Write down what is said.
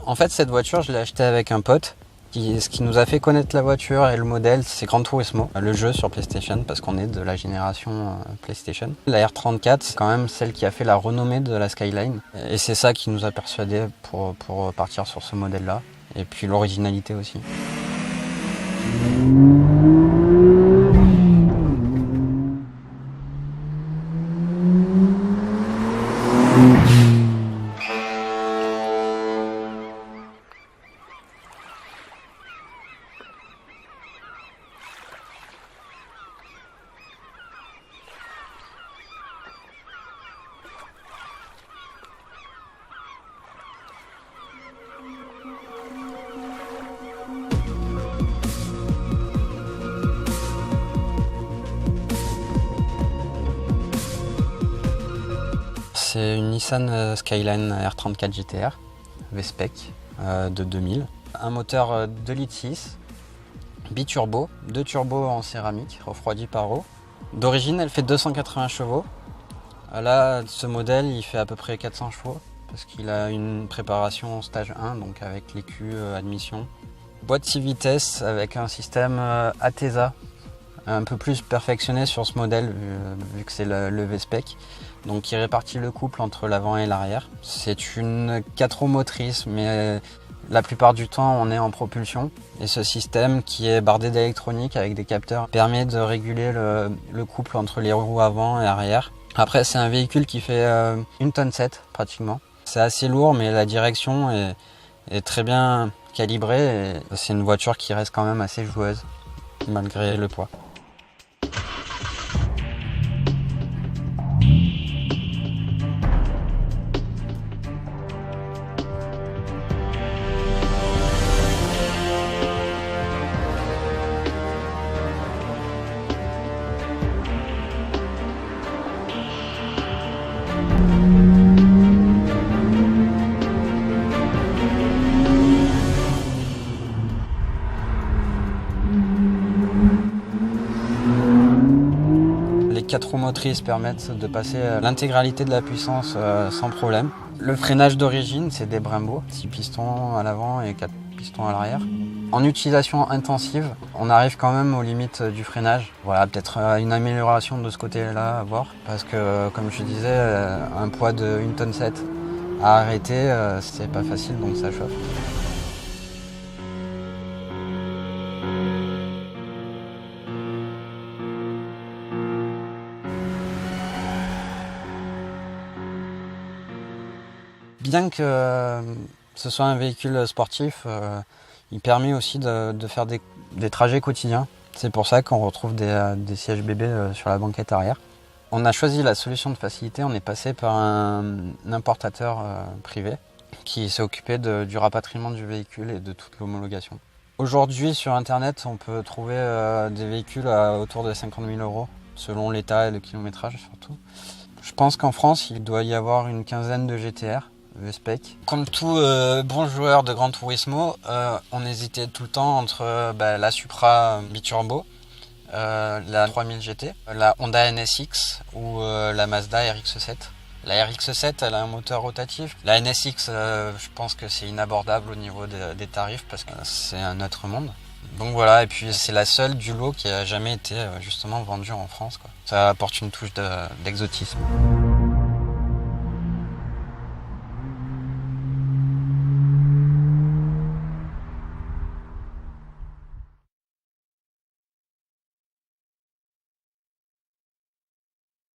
En fait, cette voiture, je l'ai achetée avec un pote. Ce qui nous a fait connaître la voiture et le modèle, c'est Gran Turismo, le jeu sur PlayStation, parce qu'on est de la génération PlayStation. La R34, c'est quand même celle qui a fait la renommée de la Skyline. Et c'est ça qui nous a persuadés pour partir sur ce modèle-là. Et puis l'originalité aussi. C'est une Nissan Skyline R34 GTR V-Spec de 2000. Un moteur 2,6 litres, biturbo, 2 turbos en céramique, refroidi par eau. D'origine, elle fait 280 chevaux. Là, ce modèle, il fait à peu près 400 chevaux parce qu'il a une préparation stage 1, donc avec l'écu, admission. Boîte 6 vitesses avec un système Atesa, un peu plus perfectionné sur ce modèle vu que c'est le V-Spec. Donc qui répartit le couple entre l'avant et l'arrière. C'est une 4 roues motrices, mais la plupart du temps on est en propulsion. Et ce système qui est bardé d'électronique avec des capteurs permet de réguler le couple entre les roues avant et arrière. Après c'est un véhicule qui fait 1,7 tonne pratiquement. C'est assez lourd mais la direction est très bien calibrée. Et c'est une voiture qui reste quand même assez joueuse malgré le poids. Les 4 roues motrices permettent de passer l'intégralité de la puissance sans problème. Le freinage d'origine, c'est des Brembo, 6 pistons à l'avant et 4 pistons à l'arrière. En utilisation intensive, on arrive quand même aux limites du freinage. Voilà, peut-être une amélioration de ce côté-là à voir. Parce que, comme je disais, un poids de 1,7 tonne à arrêter, c'est pas facile, donc ça chauffe. Bien que ce soit un véhicule sportif, il permet aussi de faire des trajets quotidiens. C'est pour ça qu'on retrouve des sièges bébés sur la banquette arrière. On a choisi la solution de facilité, on est passé par un importateur privé qui s'est occupé du rapatriement du véhicule et de toute l'homologation. Aujourd'hui sur internet on peut trouver des véhicules à autour de 50 000 €, selon l'état et le kilométrage surtout. Je pense qu'en France il doit y avoir une quinzaine de GTR. V-Spec. Comme tout bon joueur de Gran Turismo, on hésitait tout le temps entre la Supra biturbo, la 3000 GT, la Honda NSX ou la Mazda RX-7. La RX-7, elle a un moteur rotatif. La NSX, je pense que c'est inabordable au niveau des tarifs parce que c'est un autre monde. Donc voilà, et puis c'est la seule du lot qui a jamais été justement vendue en France, quoi. Ça apporte une touche d'exotisme.